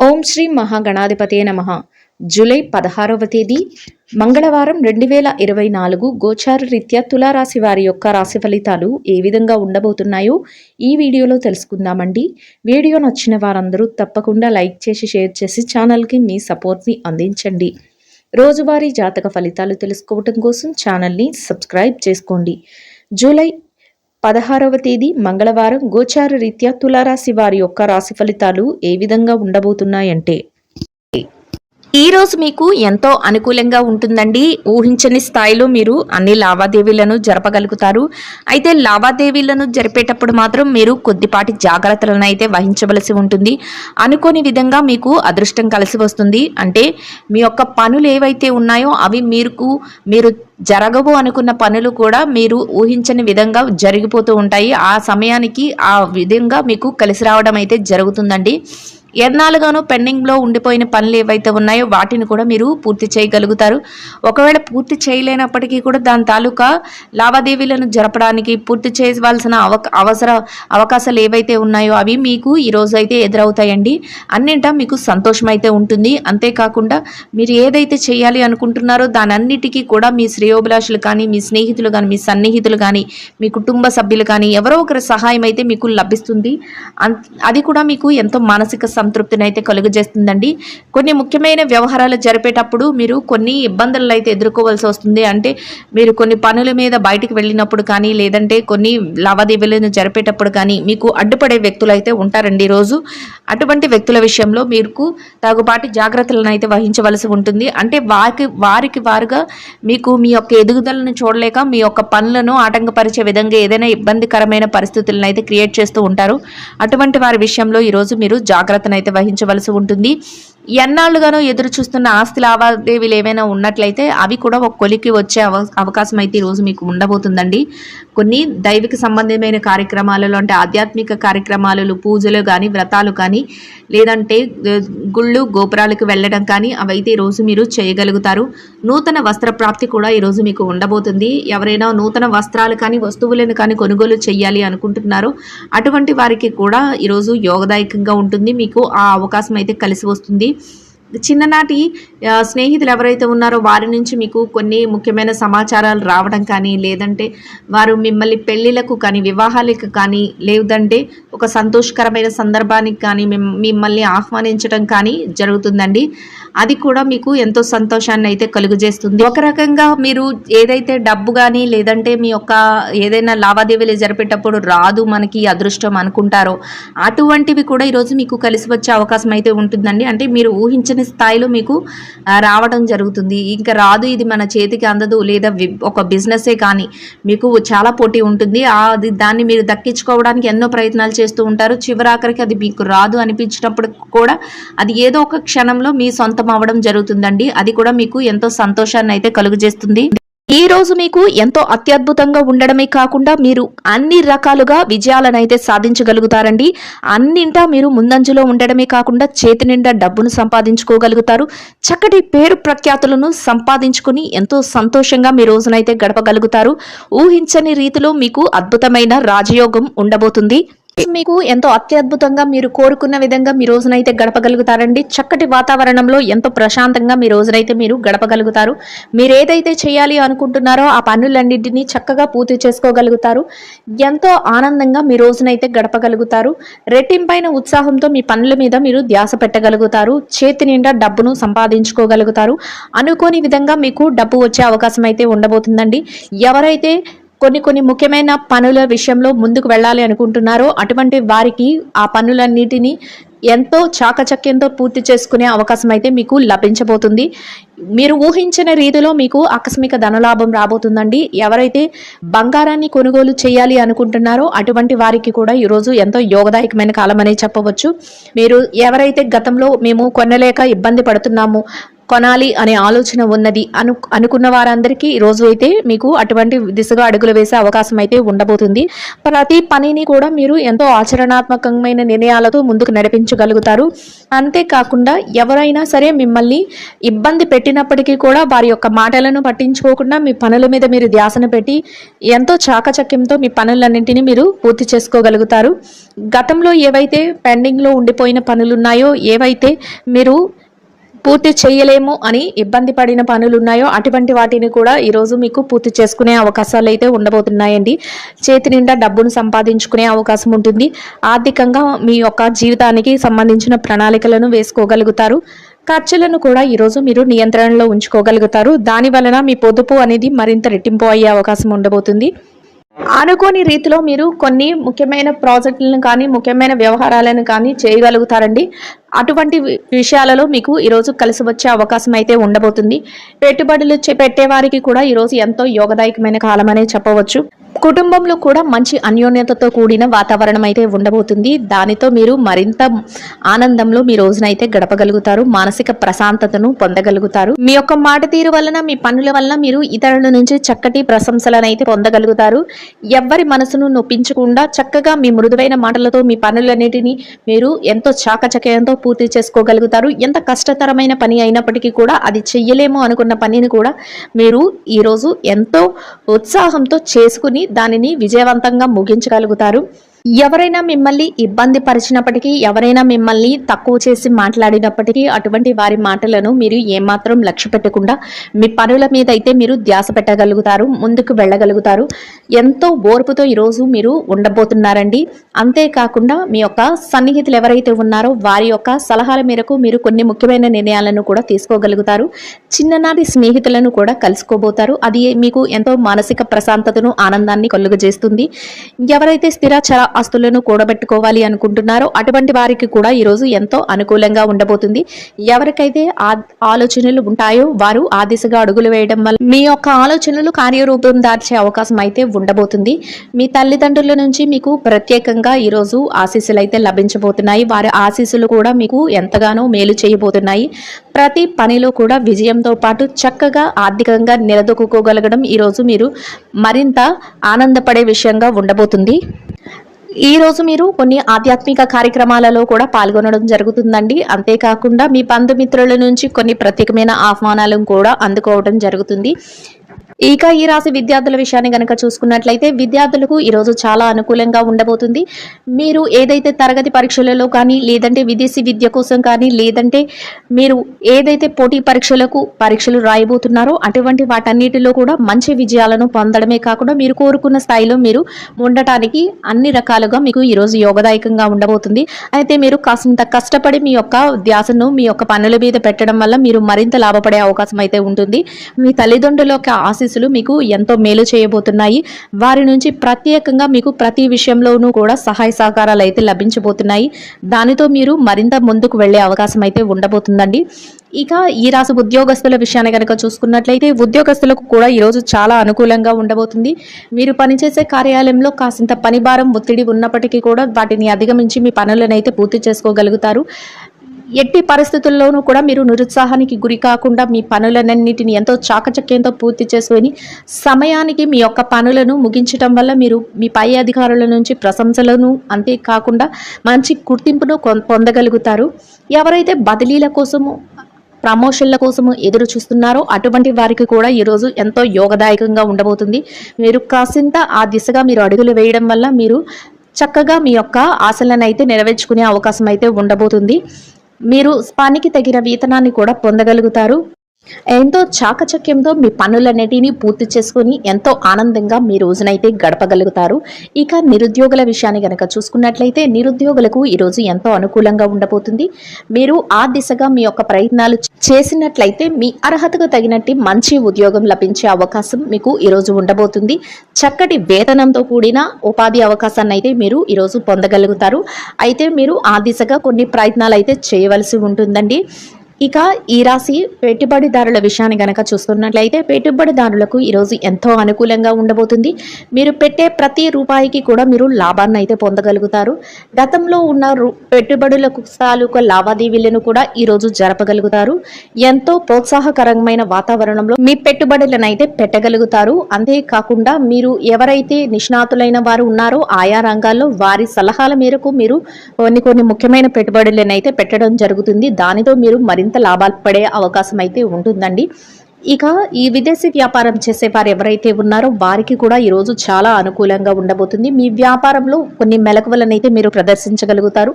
ఓం శ్రీ మహాగణాధిపతే నమః. జూలై 16వ తేదీ మంగళవారం 2024 గోచార రీత్యా తులారాశి వారి యొక్క రాశి ఫలితాలు ఏ విధంగా ఉండబోతున్నాయో ఈ వీడియోలో తెలుసుకుందామండి. వీడియో నచ్చిన వారందరూ తప్పకుండా లైక్ చేసి షేర్ చేసి ఛానల్కి మీ సపోర్ట్ని అందించండి. రోజువారీ జాతక ఫలితాలు తెలుసుకోవటం కోసం ఛానల్ని సబ్స్క్రైబ్ చేసుకోండి. జూలై 16వ తేదీ మంగళవారం గోచార రీత్యా తులారాశి వారి యొక్క రాశి ఫలితాలు ఏ విధంగా ఉండబోతున్నాయంటే, ఈ రోజు మీకు ఎంతో అనుకూలంగా ఉంటుందండి. ఊహించని స్థాయిలో మీరు అన్ని లావాదేవీలను జరపగలుగుతారు. అయితే లావాదేవీలను జరిపేటప్పుడు మాత్రం మీరు కొద్దిపాటి జాగ్రత్తలను అయితే వహించవలసి ఉంటుంది. అనుకోని విధంగా మీకు అదృష్టం కలిసి వస్తుంది. అంటే మీ యొక్క పనులు ఏవైతే ఉన్నాయో అవి మీరు జరగవు అనుకున్న పనులు కూడా మీరు ఊహించని విధంగా జరిగిపోతూ ఉంటాయి. ఆ సమయానికి ఆ విధంగా మీకు కలిసి రావడం అయితే జరుగుతుందండి. ఎన్నాళ్ళుగానో పెండింగ్లో ఉండిపోయిన పనులు ఏవైతే ఉన్నాయో వాటిని కూడా మీరు పూర్తి చేయగలుగుతారు. ఒకవేళ పూర్తి చేయలేనప్పటికీ కూడా దాని తాలూకా లావాదేవీలను జరపడానికి పూర్తి చేయవలసిన అవకాశాలు ఏవైతే ఉన్నాయో అవి మీకు ఈరోజు అయితే ఎదురవుతాయండి. అన్నింటా మీకు సంతోషం అయితే ఉంటుంది. అంతేకాకుండా మీరు ఏదైతే చేయాలి అనుకుంటున్నారో దానన్నిటికీ కూడా మీ శ్రేయోభిలాషులు కానీ, మీ స్నేహితులు కానీ, మీ సన్నిహితులు కానీ, మీ కుటుంబ సభ్యులు కానీ ఎవరో ఒకరి సహాయం అయితే మీకు లభిస్తుంది. అది కూడా మీకు ఎంతో మానసిక సంతృప్తిని అయితే కలుగజేస్తుందండి. కొన్ని ముఖ్యమైన వ్యవహారాలు జరిపేటప్పుడు మీరు కొన్ని ఇబ్బందులను అయితే ఎదుర్కోవాల్సి వస్తుంది. అంటే మీరు కొన్ని పనుల మీద బయటికి వెళ్ళినప్పుడు కానీ, లేదంటే కొన్ని లావాదేవీలను జరిపేటప్పుడు కానీ మీకు అడ్డుపడే వ్యక్తులు అయితే ఉంటారండి ఈరోజు. అటువంటి వ్యక్తుల విషయంలో మీకు తగుపాటి జాగ్రత్తలను అయితే వహించవలసి ఉంటుంది. అంటే వారికి వారుగా మీకు మీ యొక్క ఎదుగుదలను చూడలేక మీ యొక్క పనులను ఆటంకపరిచే విధంగా ఏదైనా ఇబ్బందికరమైన పరిస్థితులను అయితే క్రియేట్ చేస్తూ ఉంటారు. అటువంటి వారి విషయంలో ఈరోజు మీరు జాగ్రత్తను అయితే వహించవలసి ఉంటుంది. ఎన్నాళ్ళుగానో ఎదురు చూస్తున్న ఆస్తి లావాదేవీలు ఏవైనా ఉన్నట్లయితే అవి కూడా ఒక కొలికి వచ్చే అవకాశం అయితే ఈరోజు మీకు ఉండబోతుందండి. కొన్ని దైవిక సంబంధమైన కార్యక్రమాలలో, అంటే ఆధ్యాత్మిక కార్యక్రమాలు, పూజలు కానీ, వ్రతాలు కానీ, లేదంటే గుళ్ళు గోపురాలకు వెళ్ళడం కానీ అవైతే ఈరోజు మీరు చేయగలుగుతారు. నూతన వస్త్ర ప్రాప్తి కూడా ఈరోజు మీకు ఉండబోతుంది. ఎవరైనా నూతన వస్త్రాలు కానీ, వస్తువులను కానీ కొనుగోలు చేయాలి అనుకుంటున్నారో అటువంటి వారికి కూడా ఈరోజు యోగదాయకంగా ఉంటుంది. మీకు ఆ అవకాశం అయితే కలిసి వస్తుంది. చిన్ననాటి స్నేహితులు ఎవరైతే ఉన్నారో వారి నుంచి మీకు కొన్ని ముఖ్యమైన సమాచారాలు రావడం కానీ, లేదంటే వారు మిమ్మల్ని పెళ్లిళ్లకు కానీ, వివాహాలకు కానీ, లేదంటే ఒక సంతోషకరమైన సందర్భానికి కానీ మిమ్మల్ని ఆహ్వానించడం కానీ జరుగుతుందండి. అది కూడా మీకు ఎంతో సంతోషాన్ని అయితే కలుగజేస్తుంది. ఒక రకంగా మీరు ఏదైతే డబ్బు కానీ, లేదంటే మీ యొక్క ఏదైనా లావాదేవీలు జరిపేటప్పుడు రాదు మనకి అదృష్టం అనుకుంటారో అటువంటివి కూడా ఈరోజు మీకు కలిసి వచ్చే అవకాశం అయితే ఉంటుందండి. అంటే మీరు ఊహించిన స్థాయిలో మీకు రావడం జరుగుతుంది. ఇంకా రాదు, ఇది మన చేతికి అందదు, లేదా ఒక బిజినెసే కానీ మీకు చాలా పోటీ ఉంటుంది. దాన్ని మీరు దక్కించుకోవడానికి ఎన్నో ప్రయత్నాలు చేస్తూ ఉంటారు. చివరాఖరికి అది మీకు రాదు అనిపించినప్పుడు కూడా అది ఏదో ఒక క్షణంలో మీ సొంతం అవ్వడం జరుగుతుందండి. అది కూడా మీకు ఎంతో సంతోషాన్ని అయితే కలుగజేస్తుంది. ఈ రోజు మీకు ఎంతో అత్యద్భుతంగా ఉండడమే కాకుండా మీరు అన్ని రకాలుగా విజయాలను అయితే సాధించగలుగుతారండి. అన్నింటా మీరు ముందంజలో ఉండడమే కాకుండా చేతి నిండా డబ్బును సంపాదించుకోగలుగుతారు. చక్కటి పేరు ప్రఖ్యాతులను సంపాదించుకుని ఎంతో సంతోషంగా మీ రోజునైతే గడపగలుగుతారు. ఊహించని రీతిలో మీకు అద్భుతమైన రాజయోగం ఉండబోతుంది. మీకు ఎంతో అత్యద్భుతంగా మీరు కోరుకున్న విధంగా మీ రోజునైతే గడపగలుగుతారండి. చక్కటి వాతావరణంలో ఎంతో ప్రశాంతంగా మీ రోజునైతే మీరు గడపగలుగుతారు. మీరు ఏదైతే చేయాలి అనుకుంటున్నారో ఆ పనులన్నింటినీ చక్కగా పూర్తి చేసుకోగలుగుతారు. ఎంతో ఆనందంగా మీ రోజునైతే గడపగలుగుతారు. రెట్టింపైన ఉత్సాహంతో మీ పనుల మీద మీరు ధ్యాస పెట్టగలుగుతారు. చేతి నిండా డబ్బును సంపాదించుకోగలుగుతారు. అనుకోని విధంగా మీకు డబ్బు వచ్చే అవకాశం అయితే ఉండబోతుందండి. ఎవరైతే కొన్ని ముఖ్యమైన పనుల విషయంలో ముందుకు వెళ్ళాలి అనుకుంటున్నారో అటువంటి వారికి ఆ పనులన్నిటినీ ఎంతో చాకచక్యంతో పూర్తి చేసుకునే అవకాశం అయితే మీకు లభించబోతుంది. మీరు ఊహించిన రీతిలో మీకు ఆకస్మిక ధనలాభం రాబోతుందండి. ఎవరైతే బంగారాన్ని కొనుగోలు చేయాలి అనుకుంటున్నారో అటువంటి వారికి కూడా ఈరోజు ఎంతో యోగదాయకమైన కాలం అనే చెప్పవచ్చు. మీరు ఎవరైతే గతంలో మేము కొనలేక ఇబ్బంది పడుతున్నాము, కొనాలి అనే ఆలోచన ఉన్నది అనుకున్న వారందరికీ ఈ రోజు అయితే మీకు అటువంటి దిశగా అడుగులు వేసే అవకాశం అయితే ఉండబోతుంది. ప్రతి పనిని కూడా మీరు ఎంతో ఆచరణాత్మకమైన నిర్ణయాలతో ముందుకు నడిపించగలుగుతారు. అంతేకాకుండా ఎవరైనా సరే మిమ్మల్ని ఇబ్బంది పెట్టినప్పటికీ కూడా వారి యొక్క మాటలను పట్టించుకోకుండా మీ పనుల మీద మీరు ధ్యాసను పెట్టి ఎంతో చాకచక్యంతో మీ పనులన్నింటినీ మీరు పూర్తి చేసుకోగలుగుతారు. గతంలో ఏవైతే పెండింగ్లో ఉండిపోయిన పనులు ఉన్నాయో, ఏవైతే మీరు పూర్తి చేయలేము అని ఇబ్బంది పడిన పనులు ఉన్నాయో అటువంటి వాటిని కూడా ఈరోజు మీకు పూర్తి చేసుకునే అవకాశాలు అయితే ఉండబోతున్నాయండి. చేతి నిండా డబ్బును సంపాదించుకునే అవకాశం ఉంటుంది. ఆర్థికంగా మీ యొక్క జీవితానికి సంబంధించిన ప్రణాళికలను వేసుకోగలుగుతారు. ఖర్చులను కూడా ఈరోజు మీరు నియంత్రణలో ఉంచుకోగలుగుతారు. దాని వలన మీ పొదుపు అనేది మరింత రెట్టింపు అయ్యే అవకాశం ఉండబోతుంది. అనుకోని రీతిలో మీరు కొన్ని ముఖ్యమైన ప్రాజెక్టులను కానీ ముఖ్యమైన వ్యవహారాలను కానీ చేయగలుగుతారండి. అటువంటి విషయాలలో మీకు ఈరోజు కలిసి వచ్చే అవకాశం అయితే ఉండబోతుంది. పెట్టుబడులు పెట్టే వారికి కూడా ఈరోజు ఎంతో యోగదాయకమైన కాలం అనే చెప్పవచ్చు. కుటుంబంలో కూడా మంచి అన్యోన్యతతో కూడిన వాతావరణం అయితే ఉండబోతుంది. దానితో మీరు మరింత ఆనందంలో మీ రోజునైతే గడపగలుగుతారు. మానసిక ప్రశాంతతను పొందగలుగుతారు. మీ యొక్క మాట తీరు వలన, మీ పనుల వలన మీరు ఇతరుల నుంచి చక్కటి ప్రశంసలను అయితే పొందగలుగుతారు. ఎవ్వరి మనసును నొప్పించకుండా చక్కగా మీ మృదువైన మాటలతో మీ పనులన్నిటినీ మీరు ఎంతో చాకచక్యంతో పూర్తి చేసుకోగలుగుతారు. ఎంత కష్టతరమైన పని అయినప్పటికీ కూడా అది చెయ్యలేము అనుకున్న పనిని కూడా మీరు ఈరోజు ఎంతో ఉత్సాహంతో చేసుకుని దానిని విజయవంతంగా ముగించగలుగుతారు. ఎవరైనా మిమ్మల్ని ఇబ్బంది పరిచినప్పటికీ, ఎవరైనా మిమ్మల్ని తక్కువ చేసి మాట్లాడినప్పటికీ అటువంటి వారి మాటలను మీరు ఏమాత్రం లక్ష్య పెట్టకుండా మీ పనుల మీద అయితే మీరు ధ్యాస పెట్టగలుగుతారు, ముందుకు వెళ్ళగలుగుతారు. ఎంతో ఓర్పుతో ఈరోజు మీరు ఉండబోతున్నారండి. అంతేకాకుండా మీ యొక్క సన్నిహితులు ఎవరైతే ఉన్నారో వారి యొక్క సలహాల మేరకు మీరు కొన్ని ముఖ్యమైన నిర్ణయాలను కూడా తీసుకోగలుగుతారు. చిన్ననాటి స్నేహితులను కూడా కలుసుకోబోతారు. అది మీకు ఎంతో మానసిక ప్రశాంతతను, ఆనందాన్ని కలుగజేస్తుంది. ఎవరైతే స్థిరాచర ఆస్తులను కూడబెట్టుకోవాలి అనుకుంటున్నారో అటువంటి వారికి కూడా ఈరోజు ఎంతో అనుకూలంగా ఉండబోతుంది. ఎవరికైతే ఆలోచనలు ఉంటాయో వారు ఆ దిశగా అడుగులు వేయడం వల్ల మీ యొక్క ఆలోచనలు కార్యరూపం దాల్చే అవకాశం అయితే ఉండబోతుంది. మీ తల్లిదండ్రుల నుంచి మీకు ప్రత్యేకంగా ఈరోజు ఆశీస్సులు అయితే లభించబోతున్నాయి. వారి ఆశీస్సులు కూడా మీకు ఎంతగానో మేలు చేయబోతున్నాయి. ప్రతి పనిలో కూడా విజయంతో పాటు చక్కగా ఆర్థికంగా నిలదొక్కుకోగలగడం ఈరోజు మీరు మరింత ఆనందపడే విషయంగా ఉండబోతుంది. ఈ రోజు మీరు కొన్ని ఆధ్యాత్మిక కార్యక్రమాలలో కూడా పాల్గొనడం జరుగుతుందండి. అంతేకాకుండా మీ బంధుమిత్రుల నుంచి కొన్ని ప్రత్యేకమైన ఆహ్వానాలను కూడా అందుకోవడం జరుగుతుంది. ఇక ఈ రాశి విద్యార్థుల విషయాన్ని గనక చూసుకున్నట్లయితే విద్యార్థులకు ఈరోజు చాలా అనుకూలంగా ఉండబోతుంది. మీరు ఏదైతే తరగతి పరీక్షలలో కానీ, లేదంటే విదేశీ విద్య కోసం కానీ, లేదంటే మీరు ఏదైతే పోటీ పరీక్షలు రాయబోతున్నారో అటువంటి వాటన్నిటిలో కూడా మంచి విజయాలను పొందడమే కాకుండా మీరు కోరుకున్న స్థాయిలో మీరు ఉండటానికి అన్ని రకాలుగా మీకు ఈరోజు యోగదాయకంగా ఉండబోతుంది. అయితే మీరు కాసింత కష్టపడి మీ యొక్క ధ్యాసను మీ యొక్క పనుల మీద పెట్టడం వల్ల మీరు మరింత లాభపడే అవకాశం అయితే ఉంటుంది. మీ తల్లిదండ్రుల యొక్క ఆశీస్సులు మీకు ఎంతో మేలు చేయబోతున్నాయి. వారి నుంచి ప్రత్యేకంగా మీకు ప్రతి విషయంలోనూ కూడా సహాయ సహకారాలు అయితే లభించబోతున్నాయి. దానితో మీరు మరింత ముందుకు వెళ్లే అవకాశం అయితే ఉండబోతుందండి. ఇక ఈ రాశి ఉద్యోగస్తుల విషయాన్ని కనుక చూసుకున్నట్లయితే ఉద్యోగస్తులకు కూడా ఈరోజు చాలా అనుకూలంగా ఉండబోతుంది. మీరు పనిచేసే కార్యాలయంలో కాసింత పనిభారం, ఒత్తిడి ఉన్నప్పటికీ కూడా వాటిని అధిగమించి మీ పనులను అయితే పూర్తి చేసుకోగలుగుతారు. ఎట్టి పరిస్థితుల్లోనూ కూడా మీరు నిరుత్సాహానికి గురి కాకుండా మీ పనులన్నింటినీ ఎంతో చాకచక్యంతో పూర్తి చేసుకొని సమయానికి మీ యొక్క పనులను ముగించడం వల్ల మీరు మీ పై అధికారుల నుంచి ప్రశంసలను, అంతేకాకుండా మంచి గుర్తింపును పొందగలుగుతారు. ఎవరైతే బదిలీల కోసము, ప్రమోషన్ల కోసము ఎదురు చూస్తున్నారో అటువంటి వారికి కూడా ఈరోజు ఎంతో యోగదాయకంగా ఉండబోతుంది. మీరు కాసింత ఆ దిశగా మీరు అడుగులు వేయడం వల్ల మీరు చక్కగా మీ యొక్క ఆశలను అయితే నెరవేర్చుకునే అవకాశం అయితే ఉండబోతుంది. మీరు పనికి తగిన వేతనాన్ని కూడా పొందగలుగుతారు. ఎంతో చాకచక్యంతో మీ పనులన్నిటినీ పూర్తి చేసుకుని ఎంతో ఆనందంగా మీ రోజునైతే గడపగలుగుతారు. ఇక నిరుద్యోగుల విషయాన్ని గనక చూసుకున్నట్లయితే నిరుద్యోగులకు ఈరోజు ఎంతో అనుకూలంగా ఉండబోతుంది. మీరు ఆ దిశగా మీ యొక్క ప్రయత్నాలు చేసినట్లయితే మీ అర్హతకు తగినట్టు మంచి ఉద్యోగం లభించే అవకాశం మీకు ఈరోజు ఉండబోతుంది. చక్కటి వేతనంతో కూడిన ఉపాధి అవకాశాన్ని అయితే మీరు ఈరోజు పొందగలుగుతారు. అయితే మీరు ఆ దిశగా కొన్ని ప్రయత్నాలు అయితే చేయవలసి ఉంటుందండి. ఇక ఈ రాశి పెట్టుబడిదారుల విషయాన్ని గనక చూస్తున్నట్లయితే పెట్టుబడిదారులకు ఈరోజు ఎంతో అనుకూలంగా ఉండబోతుంది. మీరు పెట్టే ప్రతి రూపాయికి కూడా మీరు లాభాన్ని అయితే పొందగలుగుతారు. గతంలో ఉన్న పెట్టుబడులకు తాలూకా లావాదేవీలను కూడా ఈరోజు జరపగలుగుతారు. ఎంతో ప్రోత్సాహకరమైన వాతావరణంలో మీ పెట్టుబడులను అయితే పెట్టగలుగుతారు. అంతేకాకుండా మీరు ఎవరైతే నిష్ణాతులైన వారు ఉన్నారో ఆయా రంగాల్లో వారి సలహాల మేరకు మీరు కొన్ని ముఖ్యమైన పెట్టుబడులను అయితే పెట్టడం జరుగుతుంది. దానితో మీరు మరింత లాభాలు పడే అవకాశం అయితే ఉంటుందండి. ఇక ఈ విదేశీ వ్యాపారం చేసే వారు ఎవరైతే ఉన్నారో వారికి కూడా ఈరోజు చాలా అనుకూలంగా ఉండబోతుంది. మీ వ్యాపారంలో కొన్ని మెలకువలనైతే మీరు ప్రదర్శించగలుగుతారు.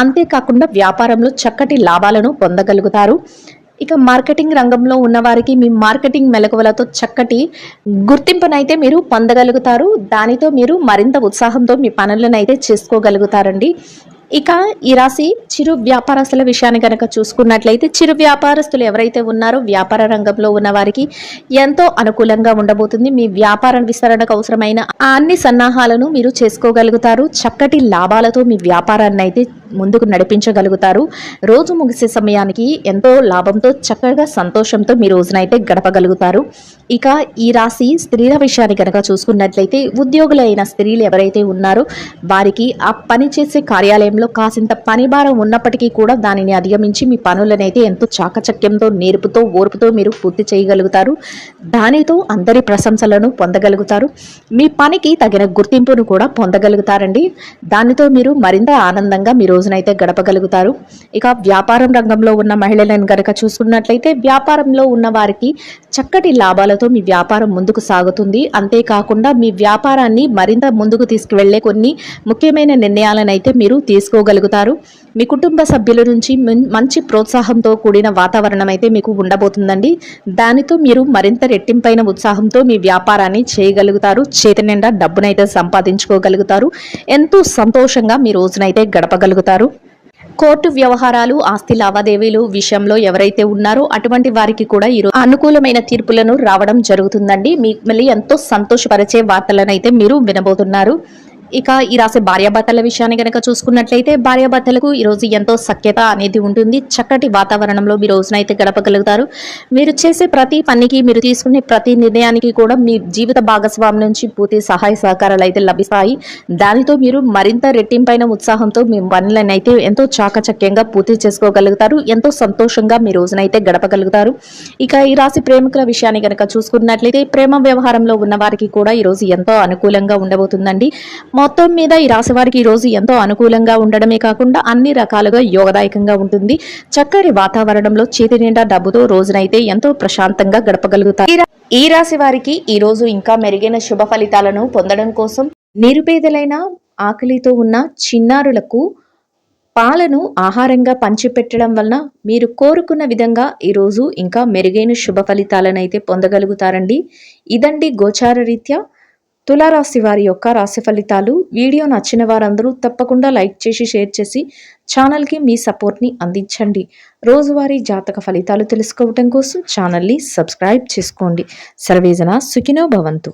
అంతేకాకుండా వ్యాపారంలో చక్కటి లాభాలను పొందగలుగుతారు. ఇక మార్కెటింగ్ రంగంలో ఉన్నవారికి మీ మార్కెటింగ్ మెలకువలతో చక్కటి గుర్తింపునైతే మీరు పొందగలుగుతారు. దానితో మీరు మరింత ఉత్సాహంతో మీ పనులను అయితే చేసుకోగలుగుతారండి. ఇక ఈ రాశి చిరు వ్యాపారస్తుల విషయాన్ని కనుక చూసుకున్నట్లయితే చిరు వ్యాపారస్తులు ఎవరైతే ఉన్నారో వ్యాపార రంగంలో ఉన్న వారికి ఎంతో అనుకూలంగా ఉండబోతుంది. మీ వ్యాపార విస్తరణకు అవసరమైన అన్ని సన్నాహాలను మీరు చేసుకోగలుగుతారు. చక్కటి లాభాలతో మీ వ్యాపారాన్ని అయితే ముందుకు నడిపించగలుగుతారు. రోజు ముగిసే సమయానికి ఎంతో లాభంతో చక్కగా సంతోషంతో మీ రోజునైతే గడపగలుగుతారు. ఇక ఈ రాశి స్త్రీల విషయాన్ని కనుక చూసుకున్నట్లయితే ఉద్యోగులైన స్త్రీలు ఎవరైతే ఉన్నారో వారికి ఆ పని చేసే కార్యాలయంలో కాసింత పని భారం ఉన్నప్పటికీ కూడా దానిని అధిగమించి మీ పనులనైతే ఎంతో చాకచక్యంతో నేర్పుతో ఓర్పుతో మీరు పూర్తి చేయగలుగుతారు. దానితో అందరి ప్రశంసలను పొందగలుగుతారు. మీ పనికి తగిన గుర్తింపును కూడా పొందగలుగుతారండి. దానితో మీరు మరింత ఆనందంగా మీ రోజునైతే గడపగలుగుతారు. ఇక వ్యాపారం రంగంలో ఉన్న మహిళలను కనుక చూసుకున్నట్లయితే వ్యాపారంలో ఉన్న వారికి చక్కటి లాభాలతో మీ వ్యాపారం ముందుకు సాగుతుంది. అంతేకాకుండా మీ వ్యాపారాన్ని మరింత ముందుకు తీసుకువెళ్లే కొన్ని ముఖ్యమైన నిర్ణయాలను అయితే మీరు తీసుకోగలుగుతారు. మీ కుటుంబ సభ్యుల నుంచి మంచి ప్రోత్సాహంతో కూడిన వాతావరణం అయితే మీకు ఉండబోతుందండి. దానితో మీరు మరింత రెట్టింపైన ఉత్సాహంతో మీ వ్యాపారాన్ని చేయగలుగుతారు. చేతి నిండా డబ్బునైతే సంపాదించుకోగలుగుతారు. ఎంతో సంతోషంగా మీ రోజునైతే గడపగలుగుతారు. కోర్టు వ్యవహారాలు ఆస్తి లావాదేవీలు విషయంలో ఎవరైతే ఉన్నారో అటువంటి వారికి కూడా ఈరోజు అనుకూలమైన తీర్పులను రావడం జరుగుతుందండి. మిమ్మల్ని ఎంతో సంతోషపరిచే వార్తలను అయితే మీరు వినబోతున్నారు. ఇక ఈ రాశి భార్యాభర్తల విషయాన్ని కనుక చూసుకున్నట్లయితే భార్యాభర్తలకు ఈరోజు ఎంతో సఖ్యత అనేది ఉంటుంది. చక్కటి వాతావరణంలో మీ రోజునైతే గడపగలుగుతారు. మీరు చేసే ప్రతి పనికి మీరు తీసుకునే ప్రతి నిర్ణయానికి కూడా మీ జీవిత భాగస్వామి నుంచి పూర్తి సహాయ సహకారాలు అయితే లభిస్తాయి. దానితో మీరు మరింత రెట్టింపైన ఉత్సాహంతో మీ పనులను అయితే ఎంతో చాకచక్యంగా పూర్తి చేసుకోగలుగుతారు. ఎంతో సంతోషంగా మీ రోజునైతే గడపగలుగుతారు. ఇక ఈ రాశి ప్రేమికుల విషయాన్ని కనుక చూసుకున్నట్లయితే ప్రేమ వ్యవహారంలో ఉన్న వారికి కూడా ఈరోజు ఎంతో అనుకూలంగా ఉండబోతుందండి. మొత్తం మీద ఈ రాశి వారికి ఈ రోజు ఎంతో అనుకూలంగా ఉండడమే కాకుండా అన్ని రకాలుగా యోగదాయకంగా ఉంటుంది. చక్కటి వాతావరణంలో చేతి నిండా డబ్బుతో రోజునైతే ఎంతో ప్రశాంతంగా గడపగలుగుతారు. ఈ రాశి వారికి ఈ రోజు ఇంకా మెరుగైన శుభ ఫలితాలను పొందడం కోసం నిరుపేదలైన ఆకలితో ఉన్న చిన్నారులకు పాలను ఆహారంగా పంచిపెట్టడం వలన మీరు కోరుకున్న విధంగా ఈరోజు ఇంకా మెరుగైన శుభ ఫలితాలను అయితే పొందగలుగుతారండి. ఇదండి గోచార రీత్యా తులారాశి వారి యొక్క రాశి ఫలితాలు. వీడియో నచ్చిన వారందరూ తప్పకుండా లైక్ చేసి షేర్ చేసి ఛానల్కి మీ సపోర్ట్ని అందించండి. రోజువారీ జాతక ఫలితాలు తెలుసుకోవటం కోసం ఛానల్ని సబ్స్క్రైబ్ చేసుకోండి. సర్వేజన సుఖినో భవంతు.